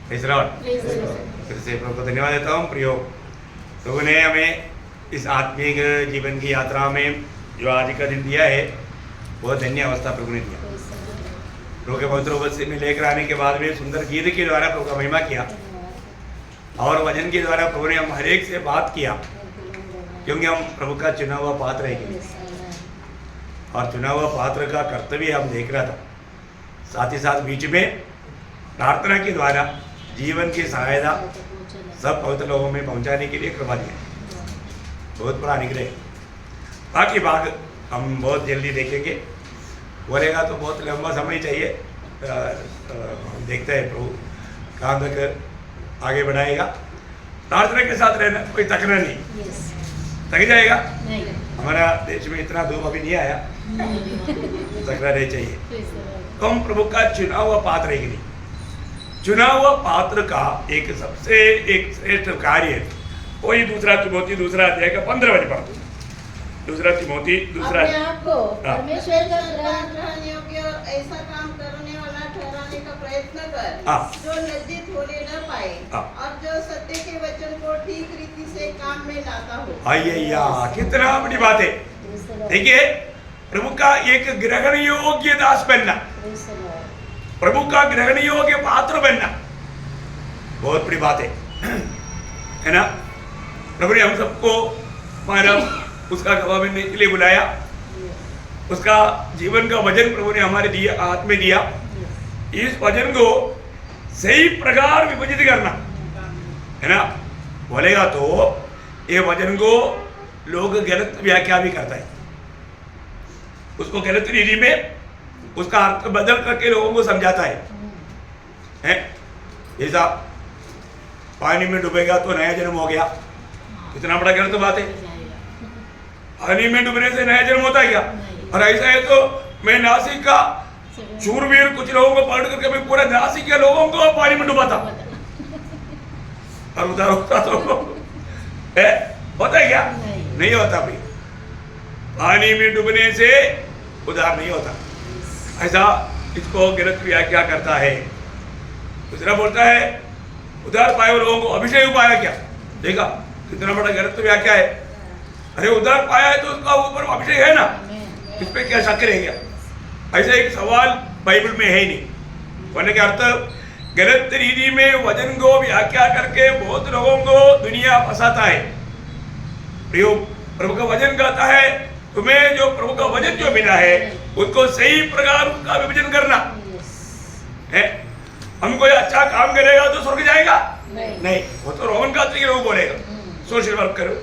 Praise the Lord. फिर से प्रभु को धन्यवाद देता हूँ। प्रियो, प्रभु ने हमें इस आत्मिक जीवन की यात्रा में जो आज का दिन दिया है, बहुत धन्य अवस्था प्रभु ने दिया। प्रभु के पवित्र वचन में लेकर आने के बाद में सुंदर गीत के द्वारा प्रभु का महिमा किया और वचन के द्वारा प्रभु ने हम हर एक से बात किया, क्योंकि हम प्रभु का चुना हुआ पात्र है और चुना हुआ पात्र का कर्तव्य हम देख रहा था। साथ ही साथ बीच में प्रार्थना के द्वारा जीवन की सहायता सब पवित्र लोगों में पहुंचाने के लिए कृपा दिया। बहुत बड़ा अनुग्रह। बाकी भाग हम बहुत जल्दी देखेंगे, बोलेगा तो बहुत लंबा समय चाहिए। देखते हैं प्रभु कहाँ तक आगे बढ़ाएगा। प्रार्थना के साथ रहना, कोई तकना नहीं। थक जाएगा नहीं। हमारा देश में इतना धूप अभी नहीं आया, तकना नहीं चाहिए। तो हम प्रभु का चुना हुआ पात्र है कि नहीं? चुना हुआ पात्र का एक सबसे एक श्रेष्ठ कार्य, वही दूसरा तिमोथी दूसरा अध्याय का 15 वचन पढ़ो। दूसरा तिमोथी दूसरा परमेश्वर का ग्रहण योग्य और ऐसा काम करने वाला ठहराने का प्रयत्न कर, जो लज्जित होने न पाए और जो सत्य के वचन को ठीक रीति से काम में लाता हो। आइया, कितना बड़ी बात है। देखिए, प्रभु का एक ग्रहण योग्य दास बनना, प्रभु का ग्रहण योग्य पात्र बनना बहुत बड़ी बात है ना? प्रभु ने हम सबको हमारा उसका गवाह बनने के लिए बुलाया। उसका जीवन का वचन प्रभु ने हमारे दिया, हाथ में दिया। इस वचन को सही प्रकार विभजित करना है ना? बोलेगा तो ये वचन को लोग गलत व्याख्या भी करता है, उसको गलत रीति में उसका अर्थ बदल करके लोगों को समझाता है। जैसा पानी में डूबेगा तो नया जन्म हो गया, कितना बड़ा गलत बात है। पानी में डूबने से नया जन्म होता है क्या? और ऐसा है तो मैं नासिक का शूरवीर कुछ लोगों को पकड़ करके मैं पूरे नासिक के लोगों को पानी में डुबाता और उधर होता तो होता है क्या? नहीं होता भाई। पानी में डूबने से उधार नहीं होता, ऐसा इसको गलत व्याख्या करता है। दूसरा बोलता है उधार पाए हुए लोगों को अभिषेक पाया क्या? देखा कितना बड़ा गलत व्याख्या है। अरे उधार पाया है तो उसका ऊपर अभिषेक है ना, इस पे क्या शक रह गया? ऐसा एक सवाल बाइबल में है ही नहीं। बोलने के अर्थ गलत रीति में वचन को व्याख्या करके बहुत लोगों को दुनिया फंसाता है। प्रभु का वचन कहता है तुम्हें जो प्रभु का वचन जो मिला है उसको सही प्रकार उसका विभाजन करना है। हम कोई अच्छा काम करेगा तो स्वर्ग जाएगा? नहीं, वो तो रोमन कैथोलिक लोग बोलेगा सोशल वर्क करो,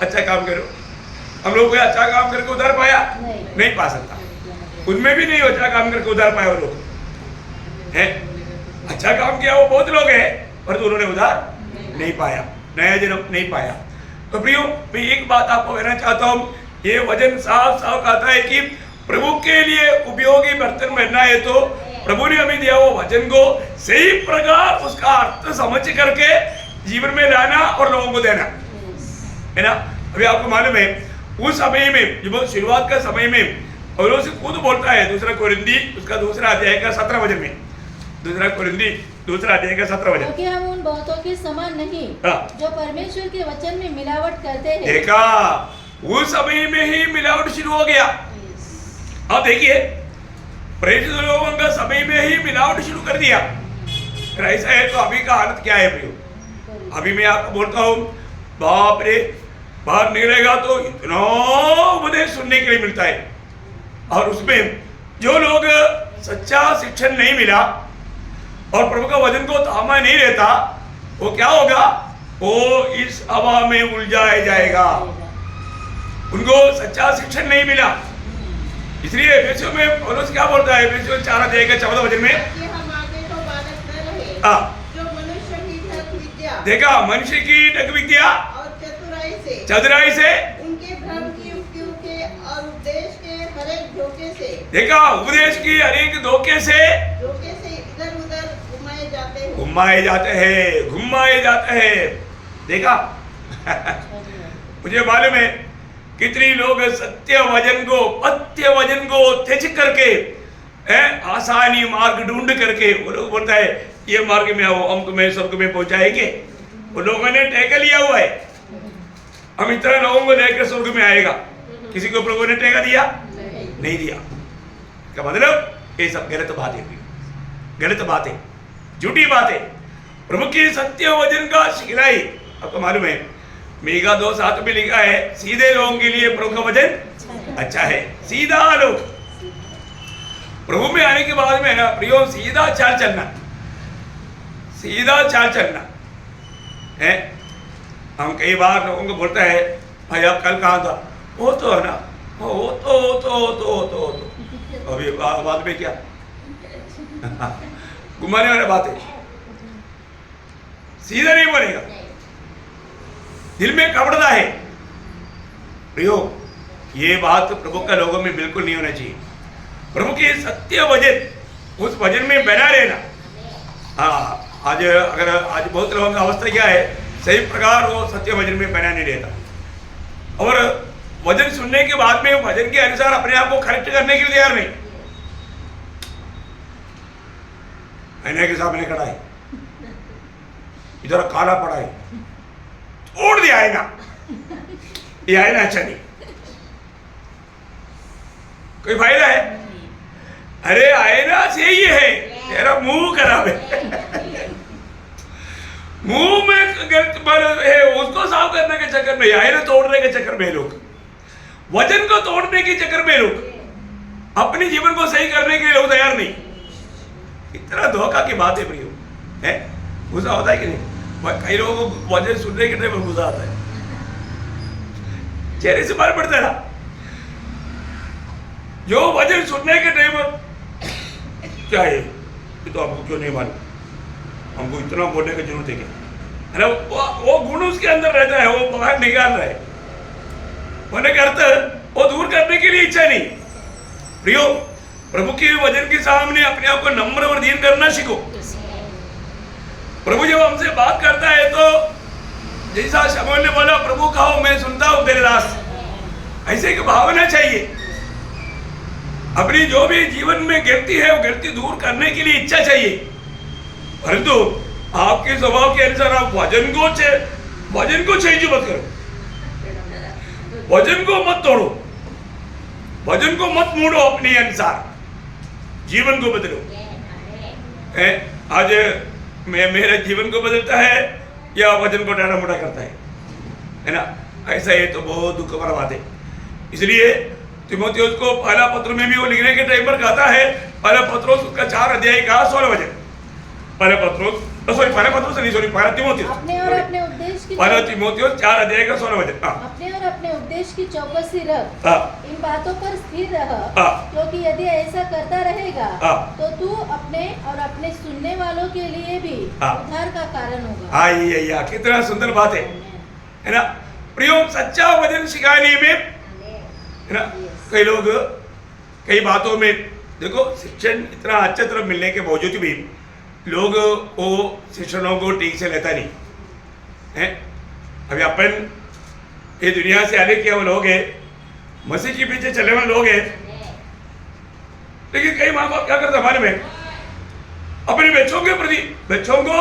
अच्छा काम करो। हम लोग कोई अच्छा काम करके उधार पाया? नहीं पा सकता। उनमें भी नहीं अच्छा काम करके उधार पाया वो लोग है। अच्छा काम किया वो बहुत लोग हैं, पर तो उन्होंने उधार नहीं पाया, नया जन्म नहीं पाया। तो प्रियो, मैं एक बात आपको कहना चाहता हूँ, ये वचन साफ साफ कहता है कि प्रभु के लिए उपयोगी बर्तन बनना है तो प्रभु ने हमें दिया वो वचन को सही प्रकार उसका अर्थ समझ करके जीवन में लाना और लोगों को देना है ना। अभी आपको मालूम है उस समय में जब शुरुआत का समय में पौलुस खुद बोलता है दूसरा कोरिन्थी उसका दूसरा अध्याय का 17 वचन में, दूसरा कोरिन्थी दूसरा अध्याय का 17 वचन, क्योंकि हम उन बहुतों के समान नहीं जो परमेश्वर के वचन में मिलावट करते हैं। देखा, उस समय में ही मिलावट शुरू हो गया। अब देखिए, प्रेरित लोगों का समय में ही मिलावट शुरू कर दिया। फिर ऐसा है तो अभी का हालत क्या है प्रियो? अभी मैं आपको बोलता हूँ, बाप रे, बाहर निकलेगा तो इतना उपदेश सुनने के लिए मिलता है, और उसमें जो लोग सच्चा शिक्षण नहीं मिला और प्रभु का वचन को थामा नहीं रहता, वो क्या होगा? वो इस हवा में उलझाया जाएगा। उनको सच्चा शिक्षण नहीं मिला, इसलिए एफेसियों में पौलुस क्या बोलता है? एफेसियों 4 अध्याय का 14 वचन में, हम आगे तो बालक न रहे, जो मनुष्य की ढक विद्या, देखा, मनुष्य की ढक विद्या और चतुराई से उनके भ्रम की युक्तियों के और उपदेश के हरेक धोखे से, देखा, उपदेश की हरेक धोखे से इधर उधर घुमाए जाते हैं। देखा मुझे मालूम है कितनी लोग सत्य वचन को पत्य वचन को त्यज करके आसानी मार्ग ढूंढ करके वो लोग बोलता है ये मार्ग में आओ, हम तुम्हें स्वर्ग में पहुंचाएंगे। वो लोगों ने टेका लिया हुआ है, हम इतने लोगों को लेकर स्वर्ग में आएगा। किसी को प्रभु ने टेका दिया? नहीं दिया। क्या मतलब? ये सब गलत बात है, गलत बात है, झूठी बात है। प्रभु की सत्य वचन का सिखलाई आपको मालूम है, मीका 2:7 में लिखा है, सीधे लोगों के लिए प्रभु का वचन अच्छा है। सीधा लोग प्रभु में आने के बाद में ना प्रियो सीधा चाल चलना, सीधा चाल चलना है। हम कई बार लोगों को बोलता है भाई आप कल कहाँ था? वो तो है ना, तो अभी बाद में क्या घुमाने वाली बात है, सीधा नहीं बनेगा, दिल में कपड़ता है। प्रियो ये बात प्रभु का लोगों में बिल्कुल नहीं होना चाहिए। प्रभु के सत्य वचन, उस वचन में बना रहना। हाँ, आज बहुत लोगों का अवस्था क्या है, सही प्रकार वो सत्य वचन में बना नहीं रहता, और वचन सुनने के बाद में वचन के अनुसार अपने आप को करेक्ट करने के लिए तैयार नहीं। आईने के सामने खड़ा है, इधर काला पड़ा है, छोड़ दिया आईना, ये आईना अच्छा नहीं, कोई फायदा है? अरे आईना से ही है, तेरा मुंह खराब है, मुंह में गलत है, उसको साफ करने के चक्कर में, आईना तोड़ने के चक्कर में लोग, वचन को तोड़ने के चक्कर में लोग, अपने जीवन को सही करने के लिए लोग तैयार नहीं। इतना धोखा की बात है प्रियो, है? गुस्सा होता है कि नहीं? कई लोगों को वचन सुनने के टाइम गुस्सा आता है, चेहरे से बाहर पड़ता है ना। जो वचन सुनने के टाइम क्या है, ये तो आपको क्यों नहीं मालूम, हमको इतना बोलने की जरूरत है क्या? है ना, वो गुण उसके अंदर रहता है, वो बाहर निकाल रहा है, होने का अर्थ वो दूर करने के लिए इच्छा नहीं। प्रियो प्रभु के वचन के सामने अपने आप को नम्र और दीन करना सीखो। प्रभु जब हमसे बात करता है तो जैसा शमूएल ने बोला, प्रभु कहो मैं सुनता हूं तेरे दास, ऐसे एक भावना चाहिए। अपनी जो भी जीवन में गलती है वो गलती दूर करने के लिए इच्छा चाहिए, परंतु आपके स्वभाव के अनुसार आप वचन को चेंज मत करो, वचन को मत तोड़ो, वचन को मत मोड़ो, अपने अनुसार जीवन को बदलो। आज मेरे जीवन को बदलता है या वचन को टाटा मोटा करता है ना? ऐसा है तो बहुत दुख भरा बात है। इसलिए तीमुथियुस को पहला पत्र में भी वो लिखने के टाइम पर कहता है, पहला पत्रोस उसका 4 अध्याय का 16 वचन, पहला तीमुथियुस 4 अध्याय का 16 वचन, अपने और अपने उद्देश्य की चौकसी रख, इन बातों पर स्थिर रह, क्योंकि यदि ऐसा करता रहेगा तो तू अपने और अपने सुनने वालों के लिए भी उद्धार का कारण होगा। कितना सुंदर बात है ना प्रियो? सच्चा वचन सिखाने में, है ना, कई लोग कई बातों में देखो, शिक्षण इतना अच्छे तरह मिलने के बावजूद भी लोग वो शिक्षणों को ठीक से लेता नहीं है। अभी अपन ये दुनिया से आने के लोग हैं, मसीह के पीछे चलने वाले लोग हैं, लेकिन कई माँ बाप क्या करते हमारे में, अपने बच्चों के प्रति, बच्चों को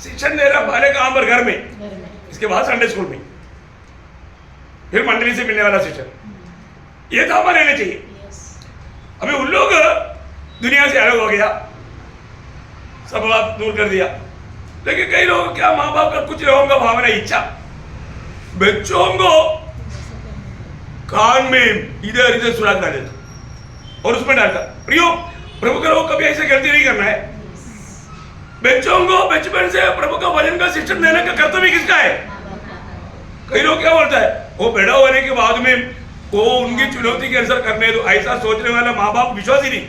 शिक्षण दे रहा पहले कहाँ पर? घर में, इसके बाद संडे स्कूल में, फिर मंडली से मिलने वाला शिक्षण, ये तो हमारे लेना चाहिए। अभी उन लोग दुनिया से अलग हो गया, सब बात दूर कर दिया, लेकिन कई लोग क्या, माँ बाप का कुछ लोगों का भावना इच्छा बच्चों को कान में इधर इधर सुराग डाल देता और उसमें डालता। प्रियो प्रभु का लोग कभी ऐसे गलती नहीं करना है। बच्चों को बचपन से प्रभु का वचन का शिक्षण देने का कर्तव्य किसका है? कई लोग क्या बोलता है, वो बड़ा होने के बाद में वो उनकी चुनौती के अनुसार करने दो, ऐसा सोचने वाला माँ बाप विश्वासी नहीं,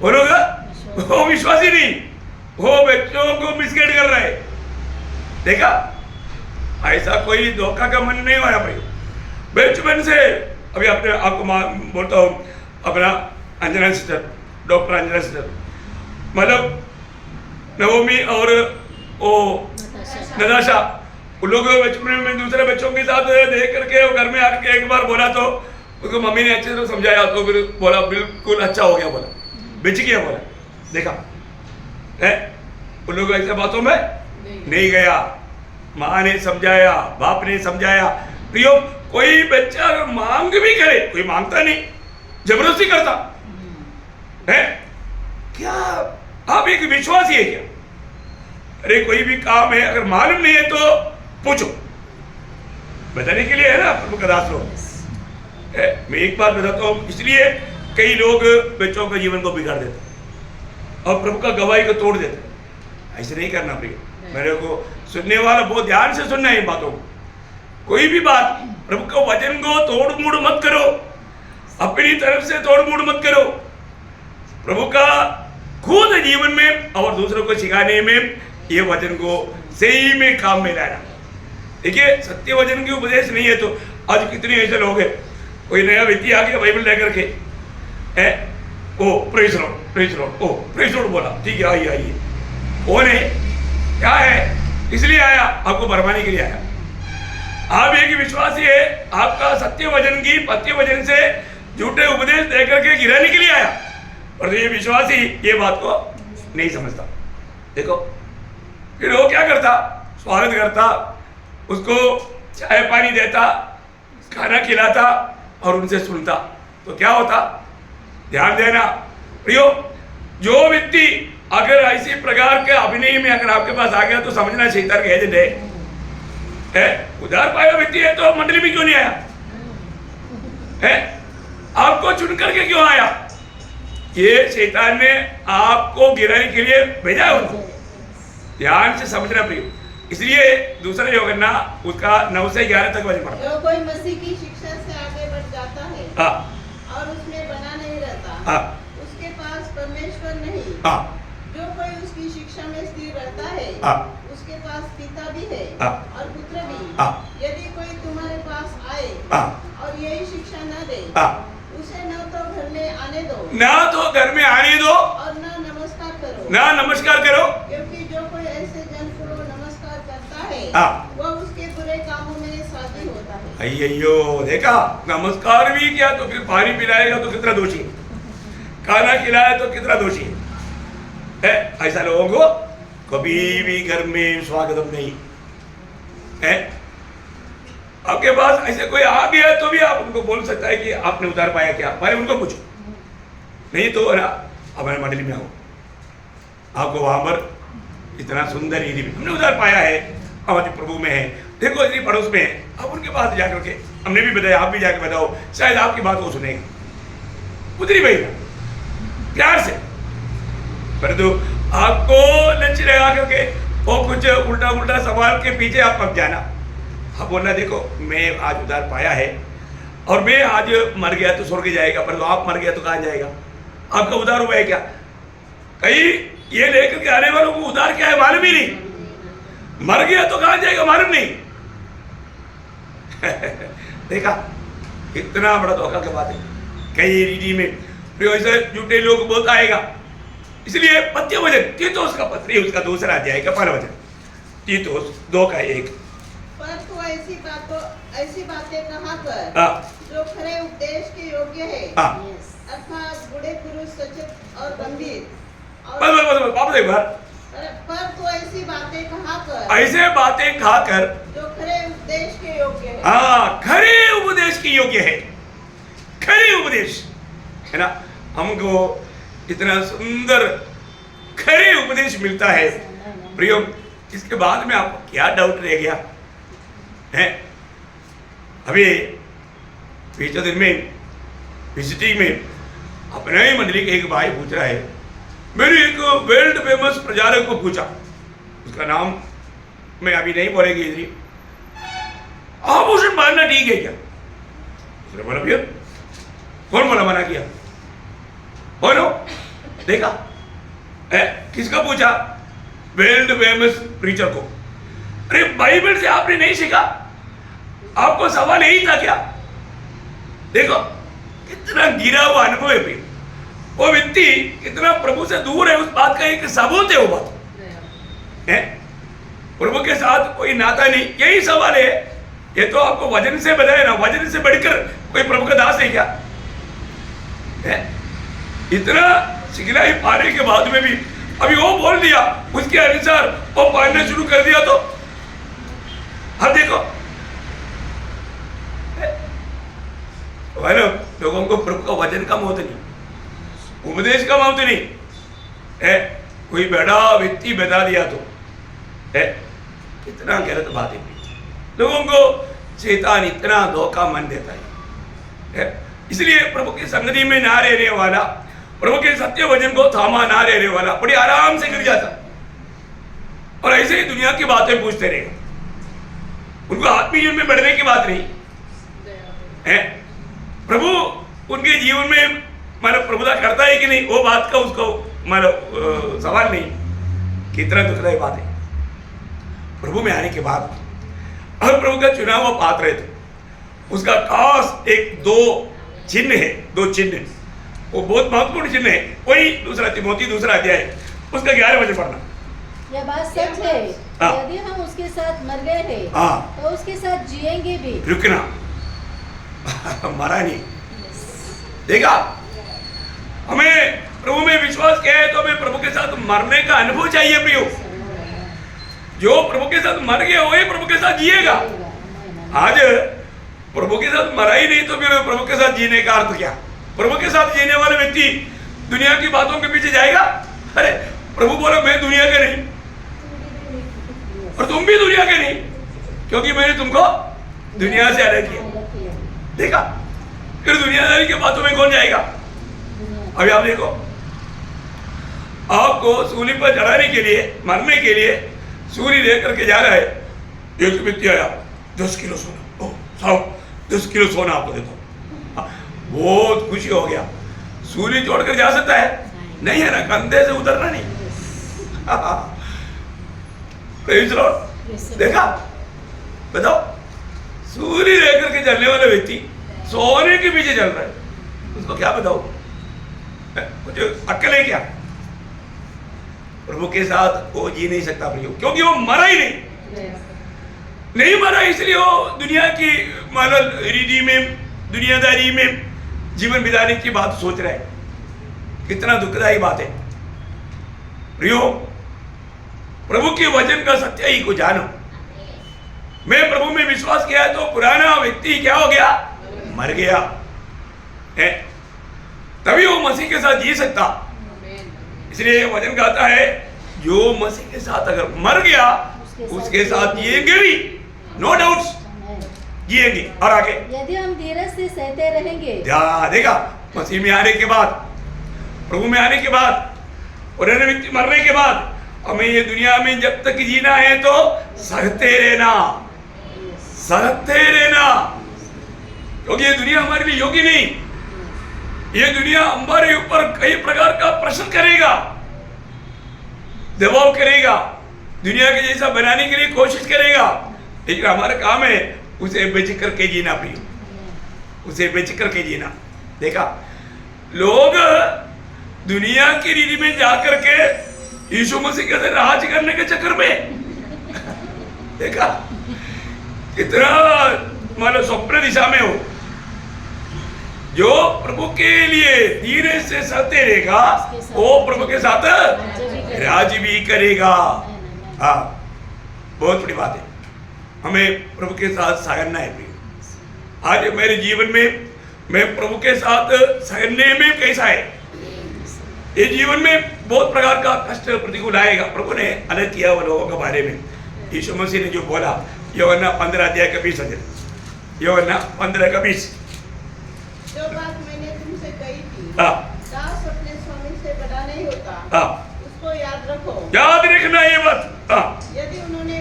बोलोगा? वो विश्वासी नहीं, वो बच्चों को मिसगाइड कर रहा है। देखा, ऐसा कोई धोखा का मन नहीं होना भाई। बचपन से अभी अपने आपको बोलता हूँ, अपना Anjana sister, doctor Anjana sister, मतलब नवमी और वो नताशा, उन लोगों बचपन में दूसरे बच्चों के साथ देख करके घर में आके एक बार बोला तो उसको मम्मी ने अच्छे से समझाया तो फिर बोला बिल्कुल अच्छा हो गया, बोला बिच गया, बोला देखा है उन लोगों ऐसे बातों में नहीं गया। माँ ने समझाया, बाप ने समझाया। प्रियो, कोई बच्चा अगर मांग भी करे, कोई मांगता नहीं, जबरदस्ती करता है क्या? आप एक विश्वासी है क्या? अरे कोई भी काम है अगर मालूम नहीं है तो पूछो, बताने के लिए है ना प्रभु का दास लोग। मैं एक बात बताता हूँ, इसलिए कई लोग बच्चों के जीवन को बिगाड़ देते और प्रभु का गवाही को तोड़ देते। ऐसे नहीं करना प्रिय, मेरे को सुनने वाला बहुत ध्यान से सुनना है इन बातों को। कोई भी बात प्रभु के वचन को तोड़ मोड़ मत करो, अपनी तरफ से तोड़ मोड़ मत करो। प्रभु का खुद जीवन में और दूसरों को सिखाने में ये वचन को सही में काम में लाना। देखिए, सत्य वचन की उपदेश नहीं है तो आज कितने ऐसे लोग हैं, कोई नया व्यक्ति आ गया बाइबल लेकर के ओ प्रेज लॉर्ड, ओ प्रेज लॉर्ड बोला, ठीक है आइए आइए। कौन है, क्या है? इसलिए आया, आपको भरमाने के लिए आया। आप एक विश्वासी है, आपका सत्य वचन की पत्य वचन से झूठे उपदेश देकर के गिराने के लिए आया, और ये विश्वासी ये बात को नहीं समझता। देखो फिर वो क्या करता, स्वागत करता, उसको चाय पानी देता, खाना खिलाता और उनसे सुनता, तो क्या होता? ध्यान देना प्रियो, जो व्यक्ति अगर ऐसी प्रकार के अभिनय में अगर आपके पास आ गया तो समझना शैतान का एजेंट है। उधार पाया व्यक्ति है तो मंडली में क्यों नहीं आया है? आपको चुन करके क्यों आया? ये शैतान ने आपको गिराने के लिए भेजा है उनको। ध्यान से समझना प्रियो। इसलिए दूसरा यूहन्ना उसका 9 से 11 तक वचन पढ़ा। जो कोई मसीह की शिक्षा से आगे बढ़ जाता है और उसमें बना नहीं रहता, उसके पास परमेश्वर नहीं। जो कोई उसकी शिक्षा में स्थिर रहता है, उसके पास पिता भी है और पुत्र भी। यदि कोई तुम्हारे पास आए और यही शिक्षा न दे, उसे न तो घर में आने दो, ना तो घर में आने दो और न नमस्कार करो, ना नमस्कार करो, क्योंकि जो कोई ऐसे जन को नमस्कार करता है वह उसके बुरे कामों में साथी होता है। अయ్యో, देखा, नमस्कार भी किया तो फिर पानी पिलाएगा तो कितना दोषी है, खाना खिलाया तो कितना दोषी है। ऐसा लोगों को कभी भी घर में स्वागत नहीं है। आपके पास ऐसे कोई आ गया तो भी आप उनको बोल सकता है कि आपने उधार पाया क्या, पहले उनको पूछो, नहीं तो ना हमारे मंडली में आओ, आपको वहां पर इतना सुंदर ईदी भी हमने उधार पाया है, हमारे प्रभु में है, देखो इतनी पड़ोस में है, आप उनके पास जाकर के हमने भी बताया, आप भी जाकर बताओ, शायद आपकी बात वो सुनेगा। उतरी भाई प्यार से, परंतु आपको लंच लगा करके वो कुछ उल्टा उल्टा सवाल के पीछे आप मत जाना। आप बोलना, देखो मैं आज उधार पाया है और मैं आज मर गया तो स्वर्ग जाएगा, परंतु आप मर गया तो कहाँ जाएगा? आपका उधार हुआ है क्या? कहीं ये लेकर के आने वालों को उधार क्या है मालूम ही नहीं, मर गया तो कहाँ जाएगा मालूम नहीं। देखा कितना बड़ा धोखा की बात है। कई रीति में ऐसे झूठे लोग बहुत आएगा। इसलिए पत्य वचन तीतोस का पत्र, उसका दूसरा अध्याय का पहला वचन, तीतोस 2:1। पर तो ऐसी बातें कहा कर जो खरे उपदेश के योग्य है, अर्थात बूढ़े पुरुष सचेत और गंभीर। वापस एक बार, पर तो ऐसी बातें कहा कर, ऐसे बातें खाकर जो खरे उपदेश के योग्य है। खरे उपदेश के योग्य है। खरे उपदेश है ना, हमको इतना सुंदर खरे उपदेश मिलता है प्रियो। इसके बाद में आपको क्या डाउट रह गया है? अभी पिछले दिन में विजिटिंग में अपने ही मंडली के एक भाई पूछ रहा है, मेरे एक वर्ल्ड फेमस प्रचारक को पूछा, उसका नाम मैं अभी नहीं बोलेगी इधर, आभूषण पहनना ठीक है क्या? उसने बोला भैया कौन बोला मना किया? बोलो देखा किसका पूछा? वर्ल्ड फेमस प्रीचर को। अरे बाइबल से आपने नहीं सीखा? आपको सवाल यही था क्या? देखो कितना गिरा हुआ अनुभव है। वो व्यक्ति कितना प्रभु से दूर है, उस बात का एक सबूत है। वो बात है प्रभु के साथ कोई नाता नहीं। यही सवाल है ये तो आपको वजन से बताया ना, वजन से बढ़कर कोई प्रभु का दास है क्या है? इतना सिखलाई पाने के बाद में भी अभी वो बोल दिया, उसके अनुसार वो पढ़ना शुरू कर दिया, तो अब देखो लोगों को प्रभु का वचन कम होता नहीं, उपदेश कम होते नहीं है। कोई बड़ा व्यक्ति बता दिया तो है, इतना गलत बात है। लोगों को शैतान इतना धोखा मन देता है। इसलिए प्रभु की संगति में ना रहने वाला, प्रभु के सत्य वचन को थामा ना रहने वाला बड़ी आराम से गिर जाता, और ऐसे ही दुनिया की बातें पूछते रहेगा। उनको आत्मीय जीवन में बढ़ने की बात नहीं है। प्रभु उनके जीवन में मतलब प्रभुता करता है कि नहीं, वो बात का उसको मतलब सवाल नहीं। कितना दुखदायी बात है। प्रभु में आने के बाद अगर प्रभु का चुना हुआ पात्र है तो उसका खास एक दो चिन्ह है, दो चिन्ह, वो बहुत महत्वपूर्ण चिन्ह है। वही दूसरा तिमोथी दूसरा अध्याय उसका 11 वचन पढ़ना। यह बात सच है, यदि हम उसके साथ मर गए हैं तो उसके साथ जिएंगे भी। रुकना मरा नहीं, देखा, हमें प्रभु में विश्वास किया है तो हमें प्रभु के साथ मरने का अनुभव चाहिए प्रियो। जो प्रभु के साथ मर गया वही प्रभु के साथ जिएगा। आज प्रभु के साथ मरा ही नहीं तो फिर प्रभु के साथ जीने का अर्थ क्या? प्रभु के साथ जीने वाला व्यक्ति दुनिया की बातों के पीछे जाएगा। अरे प्रभु बोला मैं दुनिया के नहीं और तुम भी दुनिया के नहीं, क्योंकि मैंने तुमको दुनिया से अलग किया। देखा, फिर दुनियादारी की बातों में कौन जाएगा? अभी आप देखो, आपको सूली पर चढ़ाने के लिए, मरने के लिए सूली लेकर के जा रहा है। एक व्यक्ति आया, 10 किलो सोना, साहब 10 किलो सोना आपको देता हूं। बहुत खुशी हो गया। सूली छोड़कर जा सकता है? नहीं है ना, कंधे से उतरना नहीं। देखा, बताओ, सूली लेकर के चलने वाला व्यक्ति सोने के पीछे चल रहा है, उसको क्या बताओ? मुझे अक्ल है क्या? प्रभु के साथ वो जी नहीं सकता प्रियो, क्योंकि वो मरा ही नहीं मरा, इसलिए वो दुनिया की मानव रीति में, दुनियादारी में जीवन बिताने की बात सोच रहा है। कितना दुखदायी बात है प्रियो। प्रभु के वचन का सत्य ही को जानो। मैं प्रभु में विश्वास किया तो पुराना व्यक्ति क्या हो गया? मर गया है, तभी वो मसीह के साथ जी सकता। इसलिए वचन कहता है जो मसीह के साथ अगर मर गया उसके साथ जिएंगे भी, नो डाउट्स जिएंगे। और आगे, यदि हम धीरज से सहते रहेंगे। देखा, मसीह में आने के बाद, प्रभु में आने के बाद, पुराने व्यक्ति मरने के बाद हमें ये दुनिया में जब तक जीना है तो सहते रहना, सहते रहना, क्योंकि ये दुनिया हमारे लिए योग्य नहीं। ये दुनिया हमारे ऊपर कई प्रकार का प्रश्न करेगा, दबाव करेगा, दुनिया के जैसा बनाने के लिए कोशिश करेगा, लेकिन हमारा काम है उसे बेच करके जीना प्रियो, उसे बेच करके जीना। देखा, लोग दुनिया की रीति में जाकर के यीशु मसीह के साथ राज करने के चक्कर में देखा कितना मतलब स्वप्न दिशा में हो। जो प्रभु के लिए धीरे से सहते रहेगा वो प्रभु के साथ राज भी करेगा। हाँ, बहुत बड़ी बात है, हमें प्रभु के साथ सहना है। आज मेरे जीवन में मैं प्रभु के साथ सहने में कैसा है? ये जीवन में बहुत प्रकार का कष्ट प्रतिकूल आएगा। प्रभु ने अलग किया वो लोगों के बारे में। यीशु मसीह ने जो बोला, यूहन्ना 15 अध्याय का 20 वचन, यूहन्ना 15 का 20, जो बात मैंने तुमसे कही थी, दास अपने स्वामी से बड़ा नहीं होता, उसको याद रखो। याद रखना ये बात। यदि उन्होंने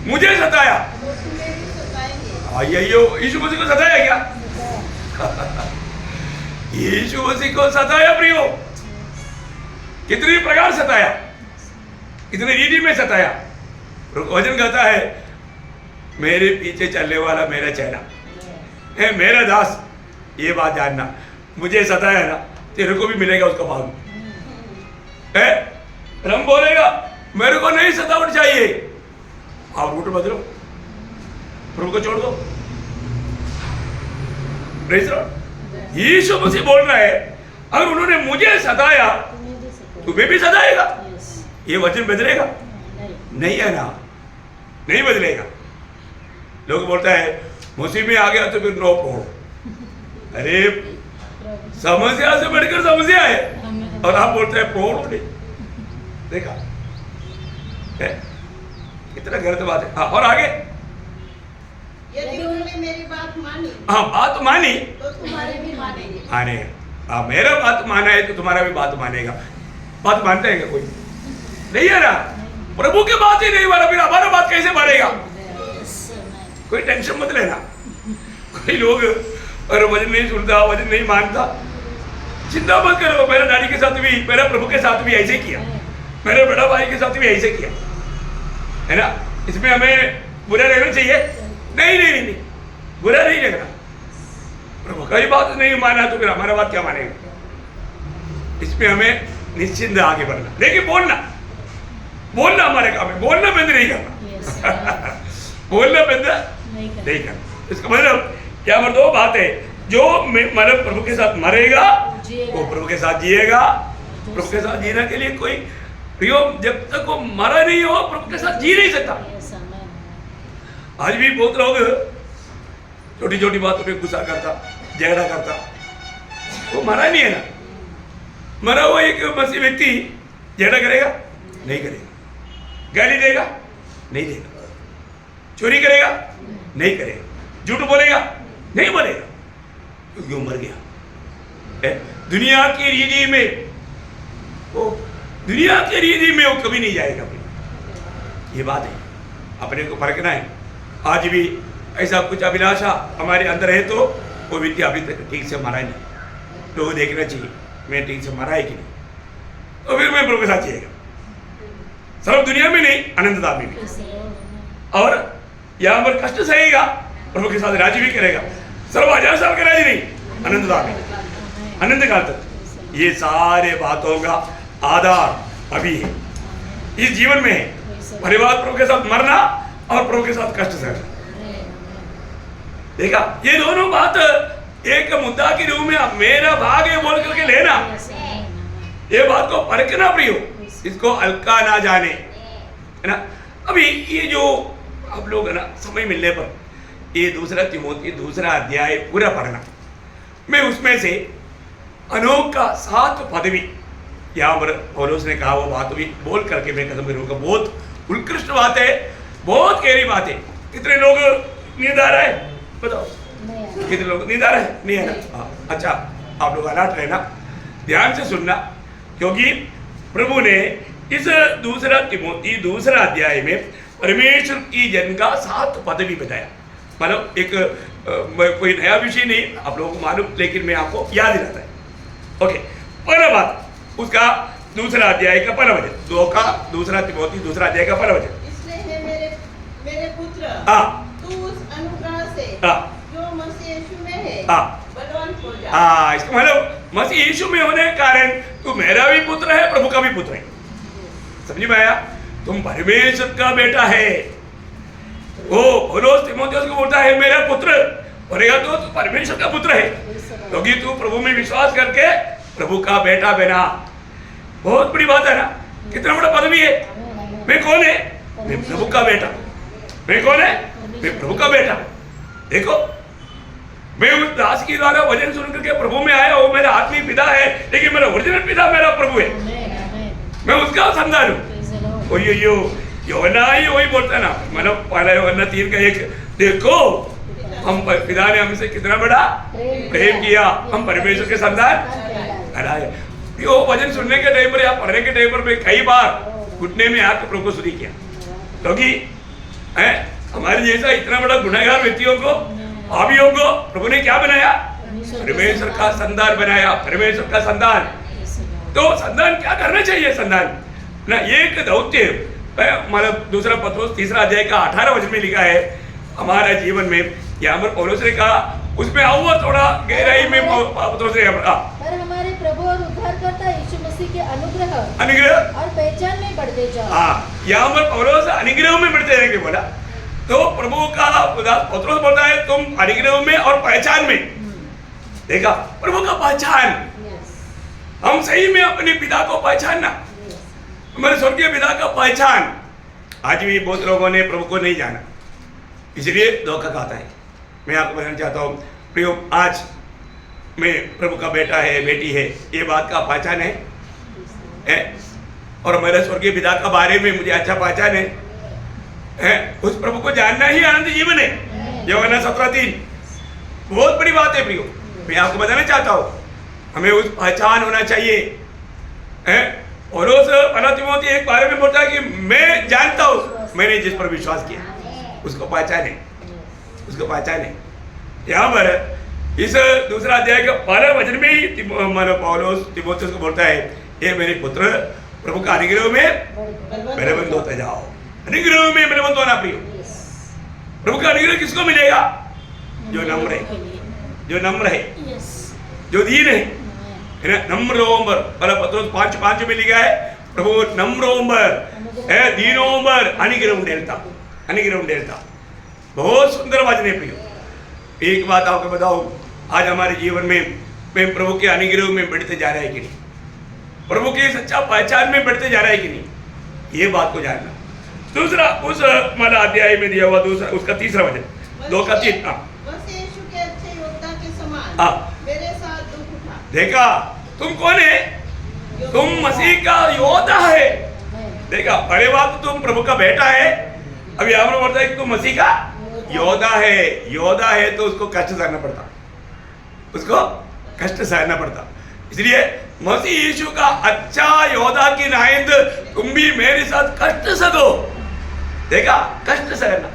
मुझे सताया तो तुम्हें भी सताएंगे। यीशु मसीह को सताया क्या? यीशु मसीह को सताया प्रियो, कितनी प्रकार सताया, कितनी रीति में सताया। वचन कहता है मेरे पीछे चलने वाला मेरा चेला है, मेरा दास। ये बात जानना, मुझे सताया ना, तेरे को भी मिलेगा उसका भाग है। हम बोलेगा मेरे को नहीं सतावट चाहिए, आप रूट बदलो, प्रभु को छोड़ दो। Praise Lord. यीशु मसीह बोल रहा है अगर उन्होंने मुझे सताया तुम्हें भी सताएगा। ये वचन बदलेगा नहीं है ना, नहीं बदलेगा। लोग बोलता है मसीह में आ गया तो फिर रो पो। अरे समस्या से बढ़कर समस्या है और आप बोलते हैं प्रोड़ नहीं। देखा कितना गलत बात है। हाँ, और आगे यदि उन्होंने मेरी बात मानी, हाँ बात मानी तो तुम्हारे भी मानेंगे। मानेगा। हाँ, मेरा बात माना है तो तुम्हारा भी बात मानेगा। बात मानता है क्या कोई? नहीं है ना। प्रभु की बात ही नहीं माना फिर हमारा बात कैसे मानेगा? कोई टेंशन मत लेना। कोई लोग अगर वजन नहीं सुनता, वजन नहीं मानता, चिंता मत करो। मेरे डैडी के साथ भी, मेरे प्रभु के साथ भी ऐसे किया, मेरे बड़ा भाई के साथ भी ऐसे किया, है ना। इसमें हमें बुरा रहना चाहिए? नहीं नहीं नहीं, बुरा नहीं लगना। प्रभु का ही बात नहीं माना तो फिर हमारा बात क्या मानेगा? इसमें हमें निश्चिंत आगे बढ़ना, लेकिन बोलना हमारे काम है। बोलना बंद नहीं करना। बोलना बंद नहीं करना। इसका मतलब क्या मतलब? दो बात है, जो मतलब प्रभु के साथ मरेगा वो प्रभु के साथ जिएगा। प्रभु के साथ जीने के लिए कोई जब तक वो मरा नहीं हो प्रभु के साथ जी नहीं सकता। आज भी बहुत लोग छोटी छोटी बातों पे गुस्सा करता, झगड़ा करता, वो मरा नहीं है ना। मरा हुआ एक मसीह व्यक्ति झगड़ा करेगा? नहीं करेगा। गाली देगा? नहीं देगा। चोरी करेगा? नहीं करेगा। झूठ बोलेगा? नहीं बोलेगा, क्योंकि वो मर गया। दुनिया की रीति में वो कभी नहीं जाएगा। ये बात है, अपने को परखना है। आज भी ऐसा कुछ अभिलाषा हमारे अंदर है तो वो व्यक्ति अभी तक ठीक से मरा नहीं। लोग देखना चाहिए मैं ठीक से मरा है कि नहीं, तो फिर मैं प्रभु के साथ जिएगा। सर्व दुनिया में नहीं, अनंतता में भी। और यहाँ पर कष्ट सहेगा, प्रभु के साथ राज्य भी करेगा। सर्व 1000 साल का राज्य नहीं, अनंतता में, अनंत काल तक। ये सारे बातों का आधार अभी है, इस जीवन में है। परिवार प्रभु के साथ मरना और प्रभु के साथ कष्ट सहना। देखा, ये दोनों बात एक मुद्दा के रूप में मेरा भाग है बोल करके लेना, ये बात को परखना प्रियो, इसको हल्का ना जाने, है ना। अभी ये जो आप लोग है ना, समय मिलने पर ये 2 तिमोथी 2 अध्याय पूरा पढ़ना। मैं उसमें से अनोखा 7 पदवी यहाँ पर पौलुस ने कहा वो बात भी बोल करके मैं खत्म करूँगा। बहुत उत्कृष्ट बात है, बहुत गहरी बात है। कितने लोग नींद आ रहा है बताओ? कितने लोग नींद आ रहा है? नहीं है ना? अच्छा, आप लोग अलर्ट रहना, ध्यान से सुनना, क्योंकि प्रभु ने इस 2 तिमोथी 2 अध्याय में परमेश्वर की जन का 7 पदवी बताया। मतलब एक कोई नया विषय नहीं, आप लोगों को मालूम, लेकिन मैं आपको याद दिलाता है। ओके, पहला बात उसका 2 अध्याय का पहला वचन, 2 तिमोथी 2 अध्याय का पहला वचन। इसलिए है मेरे पुत्र, तू उस अनुग्रह से जो मसीह यीशु में है बलवान हो जा। इसका मतलब मसीह यीशु में होने के कारण तू मेरा भी पुत्र है, प्रभु का भी पुत्र है। समझ में आया? तुम परमेश्वर का बेटा है। वो पौलुस तीमुथियुस को बोलता है मेरा पुत्र, बोलेगा तो तू परमेश्वर का पुत्र है, क्योंकि तू प्रभु में विश्वास करके प्रभु का बेटा बना। बहुत बड़ी बात है ना, कितना बड़ा पदवी है। मैं कौन है? मैं प्रभु का बेटा। मैं कौन है? मैं प्रभु का बेटा। देखो, मैं उस दास की द्वारा वचन सुन करके प्रभु में आया, वो मेरा आत्मीय पिता है, लेकिन मेरा ओरिजिनल पिता मेरा प्रभु है। मैं उसका संतान हूँ। योना ही वही बोलता ना, मतलब पहला यूहन्ना 3 का 1, देखो हम पिता ने हमसे कितना बड़ा प्रेम किया, हम परमेश्वर के संतान है। यो वचन सुनने के टाइम पर या पढ़ने के टाइम पर मैं कई बार घुटने में आकर प्रभु को स्तुति किया, क्योंकि हमारे जैसा इतना बड़ा गुनहगार व्यक्तियों को, पापियों को प्रभु ने क्या बनाया? परमेश्वर का संतान बनाया। परमेश्वर का संतान, तो संतान क्या करना चाहिए? संतान ना एक दौत्य, मतलब 2 पत्रोस 3 अध्याय का 18 वचन में लिखा है। हमारा जीवन में यहाँ पर पौलुस ने कहा, उसमें आओ थोड़ा गहराई में पत्रोस ने पर हमारे प्रभु और उद्धारकर्ता यीशु मसीह के अनुग्रह और पहचान में बढ़ते जाओ। यहाँ पर पौलुस अनुग्रह में बढ़ते रहेंगे बोला, तो प्रभु का पत्रोस बोलता है तुम अनुग्रह में और पहचान में। देखा प्रभु का पहचान, हम सही में अपने पिता को पहचानना, हमारे स्वर्गीय पिता का पहचान। आज भी बहुत लोगों ने प्रभु को नहीं जाना, इसलिए धोखा खाता है। मैं आपको बताना चाहता हूँ प्रियो, आज मैं प्रभु का बेटा है, बेटी है, ये बात का पहचान है? और मेरे स्वर्गीय पिता का बारे में मुझे अच्छा पहचान है? उस प्रभु को जानना ही आनंद जीवन है। यूहन्ना 17:3 बहुत बड़ी बात है प्रियो। मैं आपको बताना चाहता हूँ हमें उस पहचान होना चाहिए। और उस तिमोथी एक बारे में बोलता है कि मैं जानता हूँ मैंने जिस पर विश्वास किया उसको पहचाने, उसको पहचाने। यहाँ पर इस दूसरा अध्याय का 12 वचन में ही पौलुस तिमोथियुस को बोलता है, ये मेरे पुत्र प्रभु का अनुग्रह में बलवंत होते जाओ। अनुग्रह में बलवंत होना प्रियो। प्रभु का अनुग्रह किसको मिलेगा? जो नम्र है, जो नम्र है, जो दीन है। नम्रोंबर पत्रोस 5:5 में लिखा है, प्रभु नम्रोंबर दीनोंबर अनुग्रह डेलता, अनुग्रह डेलता। बहुत सुंदर वचन है प्रियो। एक बात आपको बताओ, आज हमारे जीवन में मैं प्रभु के अनुग्रह में बढ़ते जा रहा है कि नहीं? प्रभु के सच्चा पहचान में बढ़ते जा रहा है कि नहीं? ये बात को जानना। दूसरा उस हमारा अध्याय में दिया हुआ दूसरा उसका तीसरा वचन 2:3। बस यीशु के अच्छे योद्धा के समान मेरे साथ दुख उठा। देखा तुम कौन है? तुम मसीह का योद्धा है। देखा बड़े बात तुम प्रभु का बेटा है। अभी हमने बोलता है कि तुम मसीह का योद्धा है। योद्धा है तो उसको कष्ट सहना पड़ता, उसको कष्ट सहना पड़ता। इसलिए मसीह यीशु का अच्छा योद्धा की नायंद तुम भी मेरे साथ कष्ट सहो। देखा कष्ट सहना,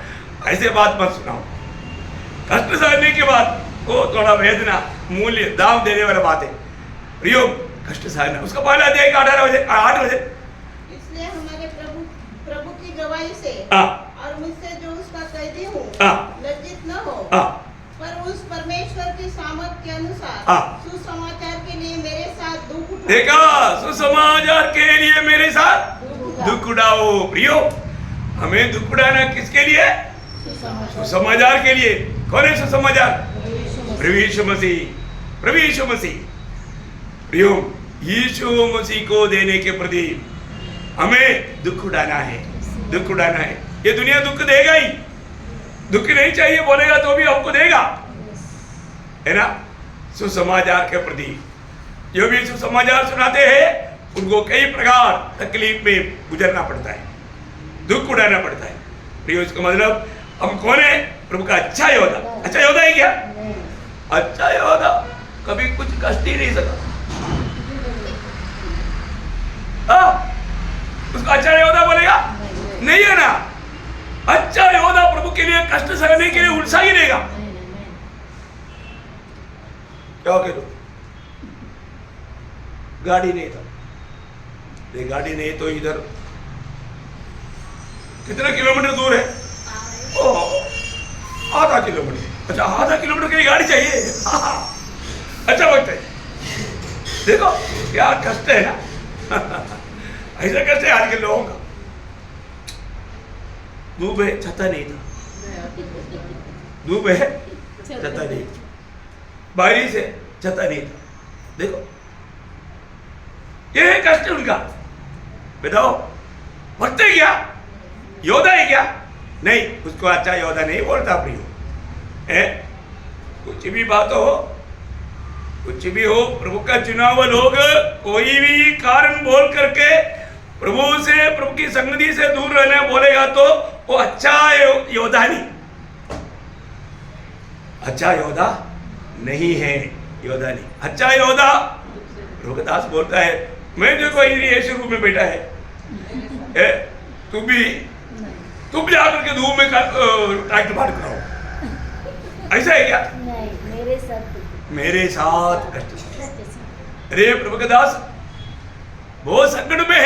ऐसे बात मत सुनाओ। कष्ट सहने के बाद वो थोड़ा वेदना मूल्य दाम देने वाला बात है प्रियो। कष्ट सहना उसका पहला अध्याय का 8 बजे। इसलिए हमारे प्रभु की गवाही से और मुझसे जो उसका कैदी हूँ लज्जित न हो, पर उस परमेश्वर की सामर्थ के अनुसार सुसमाचार के लिए मेरे साथ दुख उठाओ। देखा सुसमाचार के लिए मेरे साथ दुख उठाओ प्रियो। हमें दुख उठाना किसके लिए? सुसमाचार के लिए। कौन है सुसमाचार? प्रभु यीशु मसीह, प्रभु यीशु मसीह प्रियो। यीशु मसीह को देने के प्रति हमें दुख उठाना है, दुख उठाना है। ये दुनिया दुख देगा ही, दुख नहीं चाहिए बोलेगा तो भी हमको देगा, है ना। सुसमाचार के प्रति जो भी सुसमाचार सुनाते हैं उनको कई प्रकार तकलीफ में गुजरना पड़ता है, दुख उठाना पड़ता है प्रियो। इसका मतलब हम कौन है? प्रभु का अच्छा योद्धा। अच्छा योद्धा है क्या? अच्छा योद्धा कभी कुछ कष्ट ही नहीं सका। उसको अच्छा योद्धा बोलेगा? नहीं है ना। अच्छा योद्धा प्रभु के लिए कष्ट सहने के लिए उत्साह ही देगा। क्या करो? गाड़ी नहीं था, ये गाड़ी नहीं तो इधर कितना किलोमीटर दूर है? आधा किलोमीटर। अच्छा आधा किलोमीटर की गाड़ी चाहिए। अच्छा वक्त है। देखो क्या कष्ट है ना। ऐसा कष्ट है आज के लोगों का। धूप है, छता नहीं था। धूप है, छता नहीं था। बारिश है, छता नहीं था। देखो ये है कष्ट उनका। बताओ भक्त है क्या? योद्धा है क्या? नहीं, उसको अच्छा योद्धा नहीं बोलता प्रियो। कुछ भी बात हो, कुछ भी हो, प्रभु का चुनाव लोग कोई भी कारण बोल करके प्रभु से, प्रभु की संगति से दूर रहने बोलेगा तो वो अच्छा योद्धा नहीं, अच्छा योद्धा नहीं है। योद्धा नहीं, अच्छा योद्धा। प्रभु का दास बोलता है मैं देखो यीशु रूप में बैठा है, तुम जाकर के धूप में ट्रैक्टर पार कराओ। ऐसा है क्या? नहीं, मेरे साथ कष्ट। अरे प्रभु का दास बहुत संकट में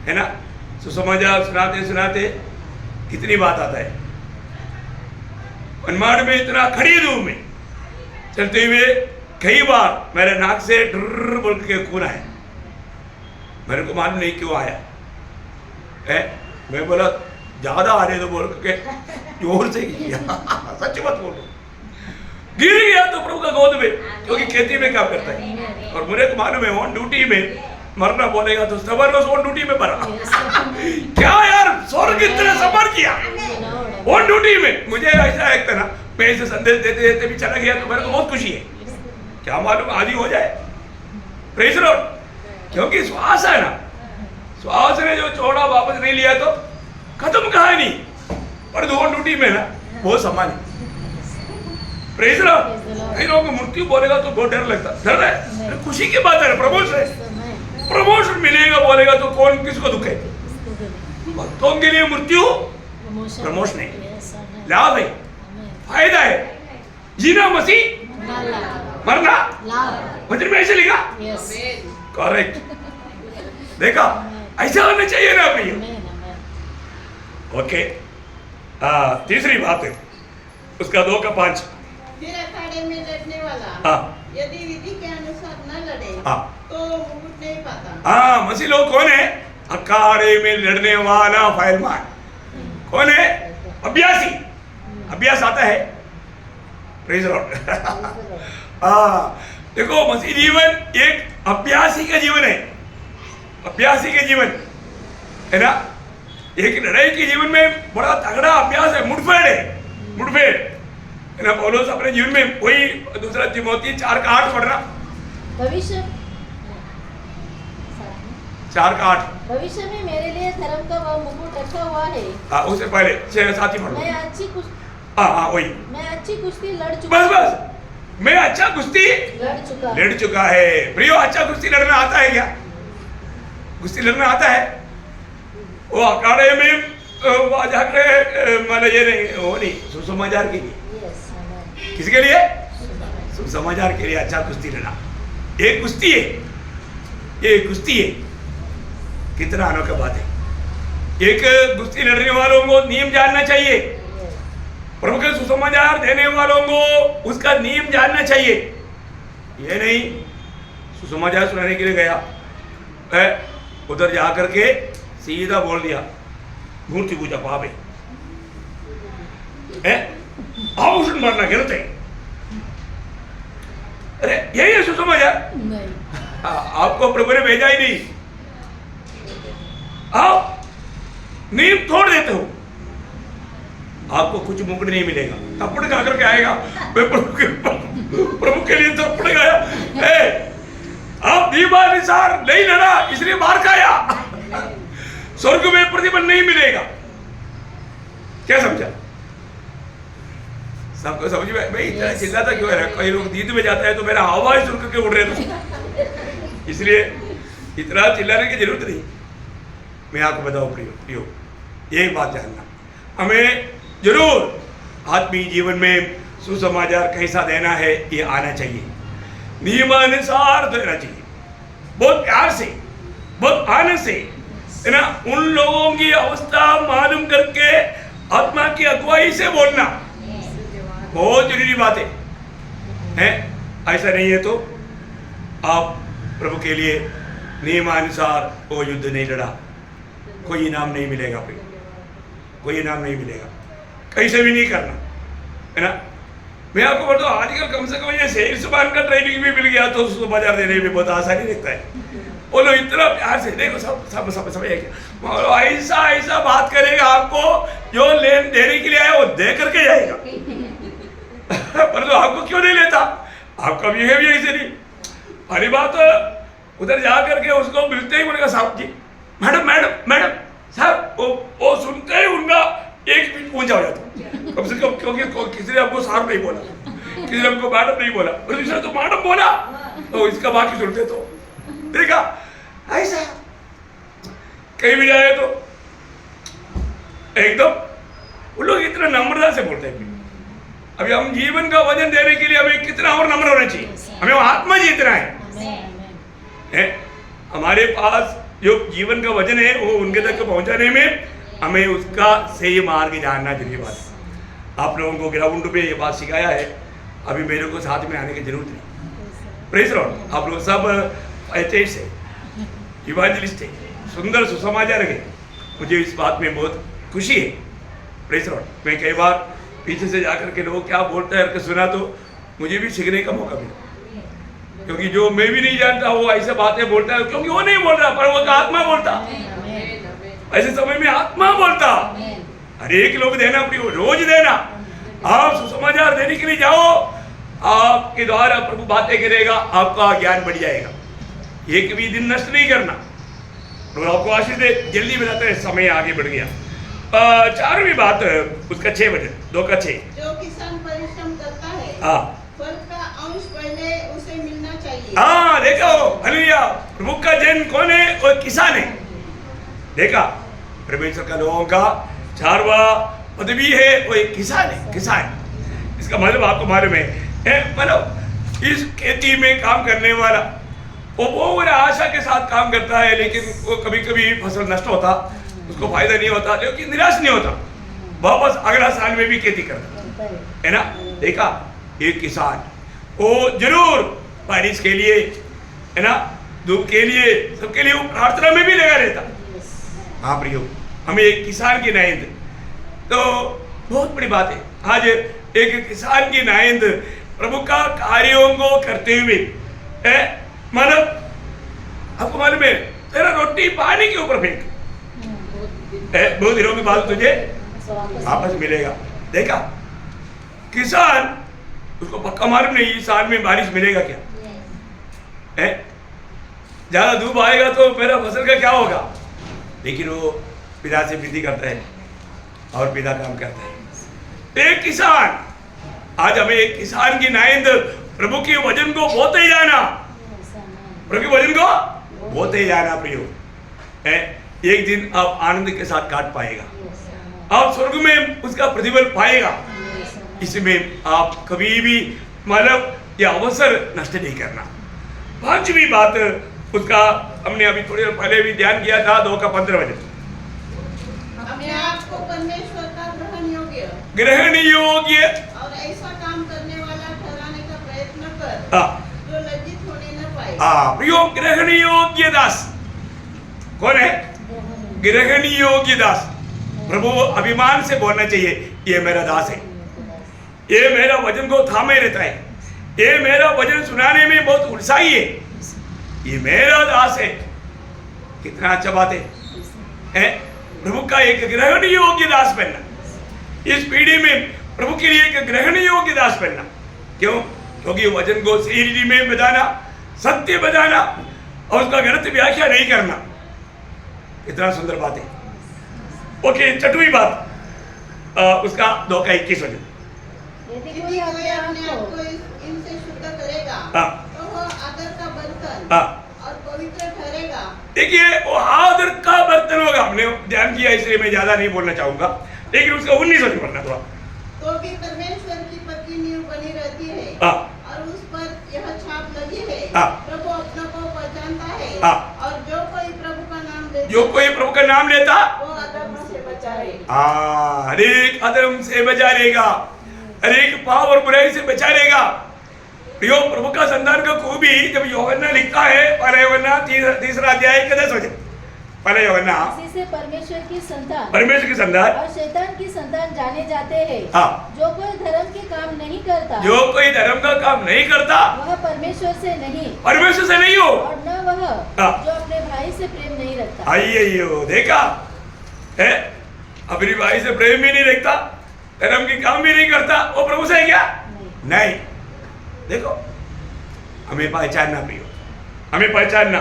है ना। सुसमाचार सुनाते सुनाते कितनी बात आता है। मनमाड़ में इतना खड़ी धूप में चलते हुए कई बार मेरे नाक से ड्र बोल के खून आया। मेरे को मालूम नहीं क्यों आया। मैं बोला ज्यादा आ रहे तो बोल के जोर से किया सच मत बोलो। गिर गया तो प्रभु का गोद में, क्योंकि खेती में काम करता है। और मुझे तो मालूम है ऑन ड्यूटी में मरना बोलेगा तो सबर ऑन ड्यूटी में मरा। क्या यार स्वर्ग इतना सबर किया ऑन ड्यूटी में। मुझे ऐसा एक था ना, मैं इसे संदेश देते देते भी चला गया तो मेरे को बहुत खुशी है। क्या मालूम आदि हो जाए, प्रेज लॉर्ड। क्योंकि श्वास है ना, श्वास ने जो छोड़ा वापस नहीं लिया तो खत्म कहानी। पर ऑन ड्यूटी में ना बहुत सम्मान है, प्रेज लॉर्ड। कई लोगों को मृत्यु बोलेगा तो बहुत डर लगता, डर है, खुशी की बात है, प्रमोशन मिलेगा बोलेगा तो कौन किसको दुख है। भक्तों के लिए मृत्यु प्रमोशन है, लाभ है, फायदा है। जीना मसीह, मरना वचन में ऐसे लिखा, करेक्ट। देखा ऐसा होना चाहिए ना प्रिय। ओके, तीसरी बात है उसका 2 का 5। फिर अखाड़े में लड़ने वाला यदि विधि के अनुसार न लड़े तो मुकुट नहीं पाता। मसीह लोग कौन है? अखाड़े में लड़ने वाला फाइलमान कौन है? अभ्यासी। अभ्यास आता है, प्रेज लॉर्ड। देखो मसीह जीवन एक अभ्यासी का जीवन है, अभ्यासी के जीवन है ना। एक लड़ाई के जीवन में बड़ा तगड़ा अभ्यास है, मुठभेड़ है, मुठभेड़ है ना। पौलुस अपने जीवन में वही 2 तिमोथी 4:8 पढ़ना, भविष्य 4:8। भविष्य में मेरे लिए धर्म का वह मुकुट रखा हुआ है। उससे पहले 6-7 ही पढ़ो। मैं अच्छी कुश्ती वही, मैं अच्छी कुश्ती लड़ चुका। बस मैं अच्छा कुश्ती लड़ चुका है। प्रियो, अच्छा कुश्ती लड़ना आता है क्या? कुश्ती लड़ना आता है? वो अखाड़े में वो जाकर मतलब ये नहीं, वो नहीं, सुसमाचार के लिए। किसके लिए? सुसमाचार के लिए अच्छा कुश्ती लड़ा। एक कुश्ती है, ये कुश्ती है। कितना अनोखा बात है। एक कुश्ती लड़ने वालों को नियम जानना चाहिए, प्रभु के सुसमाचार देने वालों को उसका नियम जानना चाहिए। ये नहीं सुसमाचार सुनाने के लिए गया है, उधर जाकर के सीधा बोल दिया मूर्ति पूजा पाप है, आभूषण मारना गलत है। अरे यही है सुसमाचार? आपको प्रभु ने भेजा ही नहीं, आप नियम तोड़ देते हो, आपको कुछ मुकुट नहीं मिलेगा। थप्पड़ खा करके आएगा, मैं प्रभु के लिए थप्पड़ खाया, आप नियमानुसार नहीं लड़ा इसलिए मार खाया, स्वर्ग में प्रतिफल नहीं मिलेगा। क्या समझा? सबको समझ में? मैं इतना चिल्लाता क्यों है? कई लोग नींद में जाता है तो मेरा आवाज सुन करके उड़ रहे थे, इसलिए इतना चिल्लाने की जरूरत नहीं। मैं आपको बताऊं प्रियो, एक बात जानना, हमें जरूर आत्मीय जीवन में सुसमाचार कैसा देना है ये आना चाहिए, नियमानुसार देना चाहिए, बहुत प्यार से, बहुत आनंद से, है ना। उन लोगों की अवस्था मालूम करके आत्मा की अगुवाई से बोलना बहुत जरूरी बात है। ऐसा नहीं है तो आप प्रभु के लिए नियमानुसार वो युद्ध नहीं लड़ा, कोई इनाम नहीं मिलेगा, कोई इनाम नहीं मिलेगा, कैसे भी नहीं करना, है ना। मैं आपको बताऊं, आजकल कम से कम ये सेल्समैन का ट्रेनिंग भी मिल गया तो उसको बाजार देने में बहुत आसानी लगता है। वो लोग इतना प्यार से, देखो सब ऐसा ऐसा बात करेगा, आपको जो लेन देने के लिए आया वो दे करके जाएगा पर तो आपको क्यों नहीं लेता? आपका बिहेवियर ऐसे नहीं। पहली बात उधर जा करके उसको मिलते ही बोलेगा साहब जी, मैडम मैडम मैडम साहब, वो सुनते ही उनका एक मिनट ऊंचा हो जाता कम से कम, क्योंकि किसी ने आपको साहब नहीं बोला, किसी ने आपको मैडम नहीं बोला, और दूसरा तो मैडम बोला तो इसका बाकी सुनते तो देखा ऐसा कहीं भी जाए तो एकदम वो लोग इतना नम्रता से बोलते हैं। अभी हम जीवन का वजन देने के लिए हमें कितना और नम्र होना चाहिए, हमें वो आत्मा जीतना है। हमारे पास जो जीवन का वजन है वो उनके तक पहुंचाने में हमें उसका सही मार्ग जानना जरूरी बात है। आप लोगों को ग्राउंड पे ये बात सिखाया है, अभी मेरे को साथ में आने की जरूरत नहीं। प्रेज लॉर्ड, आप लोग सब ऐसे से इवांजलिस्ट है, सुंदर सुसमाचार है, मुझे इस बात में बहुत खुशी है। Praise Lord. मैं कई बार पीछे से जाकर के लोग क्या बोलते हैं सुना तो मुझे भी सीखने का मौका मिला, क्योंकि जो मैं भी नहीं जानता वो ऐसे बातें बोलता है, क्योंकि वो नहीं बोल रहा पर वो आत्मा बोलता। ऐसे समय में आत्मा बोलता। हर एक लोग देना प्रियो, रोज देना। आप सुसमाचार देने के लिए जाओ, आपके द्वारा प्रभु बातें करेगा, आपका ज्ञान बढ़ जाएगा। एक भी दिन नष्ट नहीं करना। प्रभु आपको आशीष दे। जल्दी बताते हैं, समय आगे बढ़ गया। 4वीं बात उसका 6 बजे 2 का 6। जो किसान परिश्रम करता है, हाँ, फल का अंश पहले उसे मिलना चाहिए। हाँ, देखो हालेलुया। प्रभु का जन कौन है? वो किसान है। देखा, परमेश्वर का लोगों का 4वां पदवी है, वो एक किसान है। किसान, इसका मतलब आपको मालूम है, मतलब इस खेती में काम करने वाला वो बहुत आशा के साथ काम करता है, लेकिन वो कभी कभी फसल नष्ट होता, उसको फायदा नहीं होता, लेकिन निराश नहीं होता, वापस अगला साल में भी खेती करता है ना। देखा, एक किसान वो जरूर बारिश के लिए, है ना, धूप के लिए, सबके लिए वो प्रार्थना में भी लगा रहता। हाँ प्रियो, हमें एक किसान की नायंद, तो बहुत बड़ी बात है। आज एक किसान की नायंद प्रभु का कार्यों को करते हुए, मतलब आपको मालूम है, तेरा रोटी पानी के ऊपर फेंक, बहुत दिनों के बाद तुझे वापस मिलेगा। देखा, किसान, उसको पक्का मालूम नहीं इस साल में बारिश मिलेगा क्या, ज्यादा धूप आएगा तो मेरा फसल का क्या होगा, लेकिन वो पिता से विनती करता है और पिता काम करता है। एक किसान, आज हमें एक किसान की नायंद प्रभु के वचन को बोते जाना, प्रभु के वचन को बोते जाना प्रियो। एक दिन आप आनंद के साथ काट पाएगा, आप स्वर्ग में उसका प्रतिफल पाएगा। इसमें आप कभी भी मतलब यह अवसर नष्ट नहीं करना। 5वीं बात उसका हमने अभी थोड़ी देर पहले भी ध्यान किया था, 2 का 15 बजे। अपने आप को परमेश्वर का ग्रहण योग्य और ऐसा काम करने वाला ठहराने का प्रयत्न कर जो लज्जित होने न पाए। प्रियो, ग्रहण योग्य दास कौन है? ग्रहण योग्य दास। प्रभु अभिमान से बोलना चाहिए, ये मेरा दास है, ये मेरा वचन को थामे रहता है, ये मेरा वचन सुनाने में बहुत उत्साही है, ये मेरा दास है। कितना अच्छा बात है, प्रभु का एक ग्रहण योग्य दास बनना। इस पीढ़ी में प्रभु के लिए एक ग्रहण योग्य दास बनना। क्यों? क्योंकि वचन को सही रीति में बताना, सत्य बताना और उसका गलत व्याख्या नहीं करना, कितना सुंदर बात है। ओके, 6वीं बात उसका 2 का 21 वचन। यदि कोई अपने आप को इनसे शुद्ध करेगा तो वह आदर का बर्तन और पवित्र ठहरेगा। देखिए, वो आदर का बर्तन होगा। हमने ध्यान किया, इसलिए मैं ज्यादा नहीं बोलना चाहूंगा, लेकिन उसका 19 वचन पढ़ना थोड़ा। तो भी परमेश्वर की पक्की नींव बनी रहती है और उस पर यह छाप लगी है, प्रभु अपनों को पहचानता है और जो कोई प्रभु का नाम लेता वो अधर्म से बचा रहेगा। हर एक अधर्म से बचा रहेगा, हर एक पाप और बुराई से बचा रहेगा। प्रियो, प्रभु का संतान का खूबी जब यूहन्ना लिखता है, पहला यूहन्ना 3 अध्याय के 10 वचन। पहला यूहन्ना, इसी से परमेश्वर की संतान और शैतान की संतान जाने जाते हैं। जो कोई धर्म के काम नहीं करता, जो कोई धर्म का काम नहीं करता, वह परमेश्वर से नहीं हो, और न वह जो अपने भाई से प्रेम नहीं रखता। आइयो, देखा है, अपने भाई से प्रेम भी नहीं रखता, धर्म के काम भी नहीं करता, वो प्रभु से है क्या? नहीं। देखो, हमें पहचानना प्रियो, हमें पहचानना,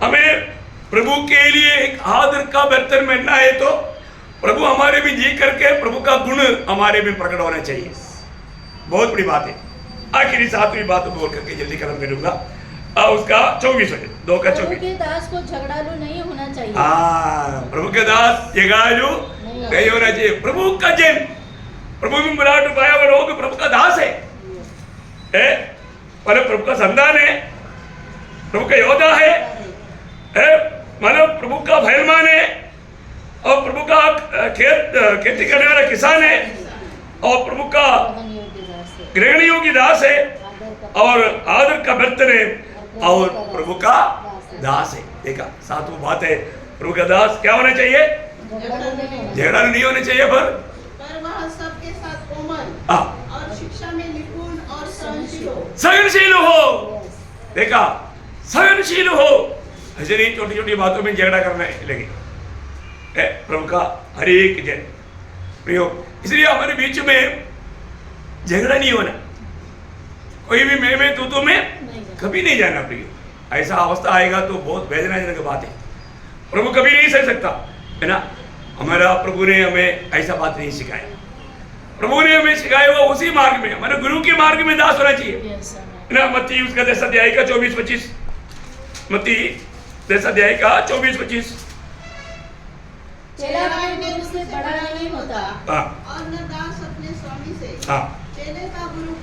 हमें प्रभु के लिए एक आदर का बर्तन बनना है, तो प्रभु हमारे में जी करके प्रभु का गुण हमारे में प्रकट होना चाहिए। बहुत बड़ी बात है। आखिरी 7वीं बात बोल करके जल्दी खत्म करूंगा, उसका 24 वचन, 2 का 24। प्रभु के दास को झगड़ालू नहीं होना चाहिए। प्रभु के दास झगड़ालू नहीं होना चाहिए। प्रभु का जन, प्रभु में बुलाट पाया हुआ लोग प्रभु का दास है, प्रभु का संतान है, प्रभु का योद्धा है, मतलब प्रभु का भयलमान है, और प्रभु का खेती करने वाला किसान है, और प्रभु का ग्रहण योग्य दास है, और आदर का बर्तन है, और प्रभु का दास है। देखा, 7वां बात है, प्रभु का दास क्या होना चाहिए? झगड़ा नहीं होना चाहिए, पर वह सबके साथ कोमल और शिक्षा में निपुण और सहनशील हो। देखा, सहनशील हो, ऐसे नहीं छोटी छोटी बातों में झगड़ा करने लगे। प्रभु का हर एक जय प्रयोग। इसलिए हमारे बीच में झगड़ा नहीं होना, कोई भी मैं तू में कभी नहीं जाना प्रियो। ऐसा अवस्था आएगा तो बहुत वेदनाजनक बात है, प्रभु कभी नहीं सह सकता, है ना। हमारा प्रभु ने हमें ऐसा बात नहीं सिखाया, प्रभु ने हमें सिखाया हुआ उसी मार्ग में, हमारे गुरु के मार्ग में दास होना चाहिए, है ना। मत्ती उसका 10 अध्याय का 24-25, मत्ती 10 अध्याय का 24-25। चेला अपने गुरु से बड़ा नहीं होता, और न दास अपने स्वामी से। चेले का गुरु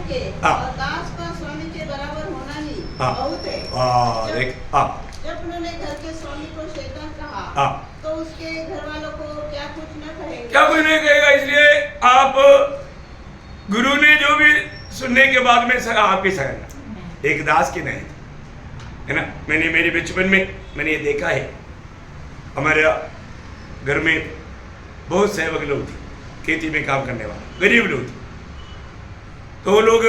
के और दास का स्वामी के बराबर होना ही बहुत है। जब उन्होंने घर के स्वामी को शैतान कहा, तो उसके घर वालों को क्या कुछ न कहेंगे? क्या कुछ नहीं कहेगा। इसलिए आप गुरु ने जो भी सुनने के बाद में सगा आप ही सगा, एक दास की नहीं, है ना। मैंने मेरे बचपन में मैंने ये देखा है, हमारे घर में बहुत सेवक लोग थे, खेती में काम करने वाले गरीब लोग थे, तो वो लोग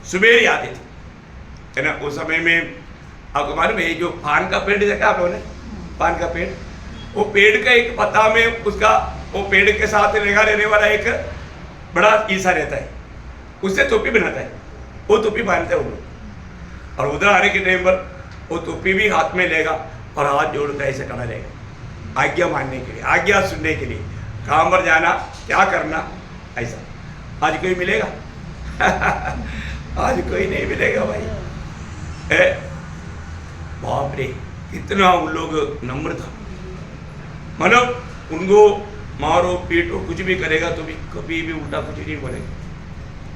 सुबह ही आते थे, है ना। उस समय में आपको मालूम है जो पान का पेड़ देखा आप लोगों ने, पान का पेड़, वो पेड़ का एक पत्ता में उसका वो पेड़ के साथ लगा रहने वाला एक बड़ा ईसा रहता है, उससे टोपी बनाता है, वो टोपी बांधते हैं वो लोग। और उधर आने के टाइम पर वो टोपी भी हाथ में लेगा और हाथ जोड़कर ऐसे खड़ा रहेगा, आज्ञा मानने के लिए, आज्ञा सुनने के लिए, काम पर जाना, क्या करना, ऐसा। आज कोई मिलेगा? आज कोई नहीं मिलेगा भाई। बाप रे, कितना उन लोग नम्र था, मतलब उनको मारो पीटो कुछ भी करेगा तो भी कभी भी उल्टा कुछ नहीं बोलेगा,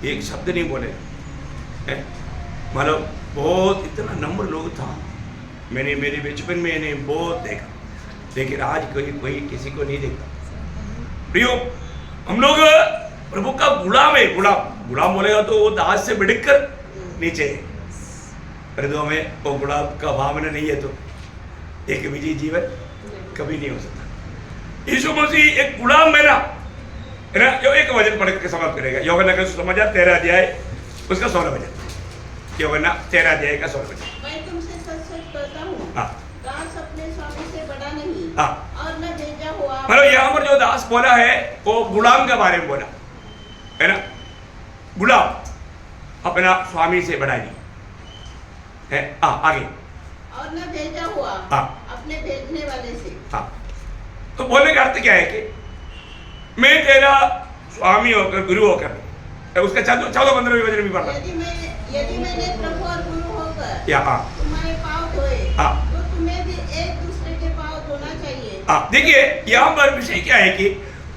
एक शब्द नहीं बोलेगा, मतलब बहुत इतना नम्र लोग था। मैंने मेरे बचपन में इन्हें बहुत देखा, लेकिन आज कोई किसी को नहीं देखता। प्रियो, हम लोग प्रभु का गुलाम है, गुलाम बोलेगा तो वो दास से बढ़कर नीचे है, परंतु हमें वो गुलाम का भावना नहीं है तो एक विजयी जीवन कभी नहीं हो सकता। यीशु मसीह एक गुलाम बना, है ना। जो एक वचन पढ़ के समाप्त करेगा, यूहन्ना का सुसमाचार 13 अध्याय उसका 16 वचन, यूहन्ना 13 अध्याय का 16 वचन। मैं तुमसे सच-सच कहता हूँ, दास अपने स्वामी से बड़ा नहीं और न भेजा हुआ। मतलब यहाँ पर जो दास बोला है वो गुलाम के बारे में बोला, है ना। गुलाम अपना स्वामी से बड़ा नहीं है। आगे, और न भेजा हुआ अपने भेजने वाले से। तो बोलने का अर्थ क्या है कि मैं तेरा स्वामी होकर, गुरु होकर, उसका 14-15 वचन भी पढ़ता। यदि मैंने प्रभु और गुरु होकर तुम्हारे पाँव धोए, तो तुम्हें भी एक दूसरे के पाँव धोना चाहिए। देखिए यहाँ पर विषय क्या है कि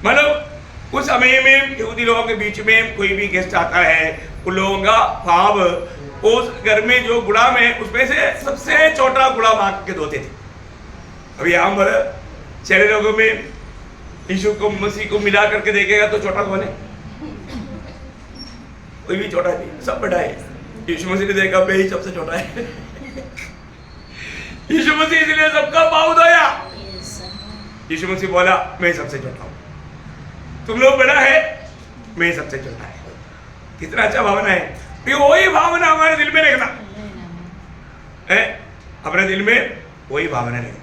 मतलब उस समय में यहूदी लोगों के बीच में कोई भी गेस्ट आता है, उन लोगों का पाँव उस घर में जो गुलाम है उसमें से सबसे छोटा गुलाम आके धोते थे। अब यहाँ पर चेले लोगों में यीशु को मसीह को मिला करके देखेगा तो छोटा कौन है? कोई भी छोटा नहीं, सब बड़ा है। यीशु मसीह ने देखा मैं ही सबसे छोटा है। यीशु मसीह इसलिए सबका पाँव धोया। यीशु मसीह बोला मैं सबसे छोटा हूँ, तुम लोग बड़ा है, मैं सबसे छोटा है। कितना अच्छा भावना है। वही भावना हमारे दिल में रखना है, अपने दिल में वही भावना रखना।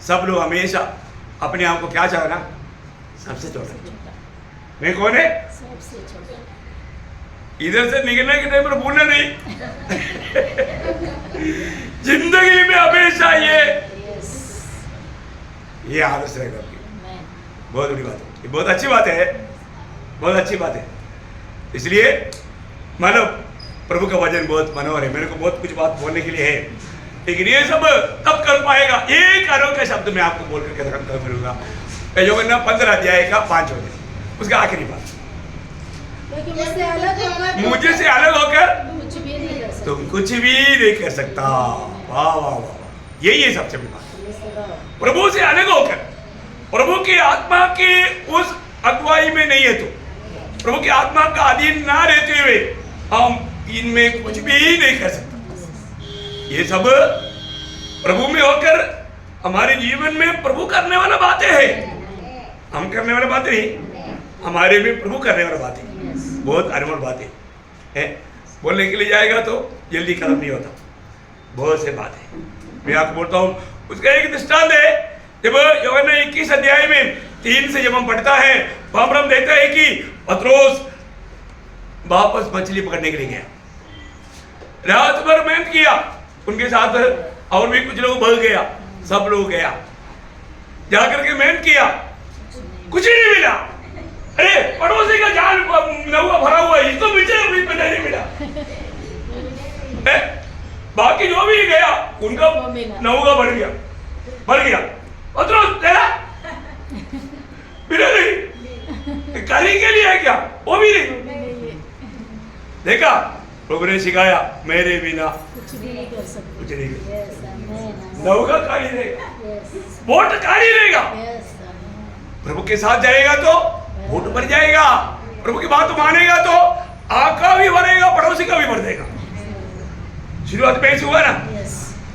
सब लोग हमेशा अपने आप को क्या चाहना? सबसे छोटा। मैं कौन है? सबसे छोटा। इधर से निकलने के टाइम पर भूलना नहीं। जिंदगी में हमेशा ये आदर्श रहेगा। बहुत बड़ी बात है, ये बहुत अच्छी बात है, बहुत अच्छी बात है। इसलिए मानो प्रभु का वचन बहुत मनोहर है, मेरे को बहुत कुछ बात बोलने के लिए है, लेकिन ये सब तब कर पाएगा एक अनोखा शब्द मैं आपको बोल करके खत्म करूंगा। यूहन्ना 15 अध्याय का 5 वचन, उसका आखिरी बात। मुझे से अलग होकर तुम कुछ भी नहीं कर सकता। वाह वाह वाह, यही है सबसे बड़ी बात। प्रभु से अलग होकर, प्रभु की आत्मा के उस अगुवाई में नहीं है तो, प्रभु की आत्मा का अधीन ना रहते हुए हम इनमें कुछ भी नहीं कर सकते। ये सब प्रभु में होकर हमारे जीवन में प्रभु करने वाला बातें हैं, हम करने वाला बातें नहीं, हमारे में प्रभु करने वाला बातें, बहुत अनमोल बातें हैं। बोलने के लिए जाएगा तो जल्दी खत्म नहीं होता, बहुत से बातें। मैं आपको बोलता हूँ, उसका एक दृष्टांत है। जब यूहन्ना 21 अध्याय में 3 से जब हम पढ़ता है, वहां पर हम देखते हैं कि पतरोस वापस मछली पकड़ने के लिए गया, रात भर मेहनत किया, उनके साथ और भी कुछ लोग बह गया, सब लोग गया, जाकर के मेहनत किया, कुछ ही नहीं मिला। अरे पड़ोसी का जाल नौका भरा हुआ है, इसको भी नहीं मिला। बाकी जो भी गया उनका नौका भर गया। पतरोस तेरा मिला नहीं, करी के लिए है क्या, वो भी नहीं। देखा, प्रभु ने सिखाया, मेरे बिना कुछ भी नहीं कर सकते। कुछ नहीं कर, Yes, amen. नौका खाली रहेगा, Yes, बोट खाली रहेगा। yes, amen. प्रभु के साथ जाएगा तो बोट भर जाएगा, प्रभु की बात मानेगा तो आका भी भरेगा, पड़ोसी का भी भर देगा। शुरुआत में ऐसे हुआ ना, Yes.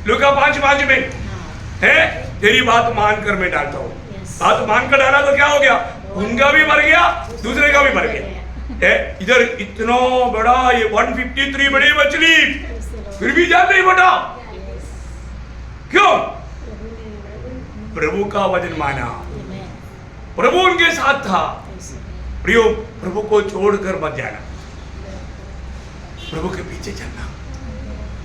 लूका 5:5 में हाँ, है, तेरी बात मानकर मैं डालता हूँ। Yes. बात मानकर डाला तो क्या हो गया, उनका भी भर गया, दूसरे का भी भर गया। इधर इतना बड़ा ये 153 बड़ी मछली, praise the Lord. फिर भी जान नहीं बटा, Yes. क्यों? प्रभु ने- प्रभु का वचन माना, Amen. प्रभु उनके साथ था। Praise the Lord. प्रियो, प्रभु को छोड़कर मत जाना, प्रभु के पीछे चलना,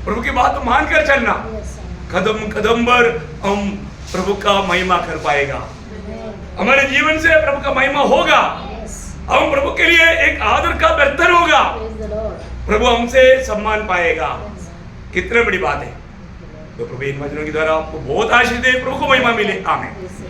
प्रभु की बात मानकर चलना। Yes, amen. कदम कदम पर हम प्रभु का महिमा कर पाएगा, Amen. हमारे जीवन से प्रभु का महिमा होगा, Yes. हम प्रभु के लिए एक आदर का बर्तन होगा, Praise the Lord. प्रभु हमसे सम्मान पाएगा। Yes. कितने बड़ी बात है। तो प्रभु इन वचनों के द्वारा आपको बहुत आशीष दे, प्रभु को महिमा मिले, आमीन। Praise the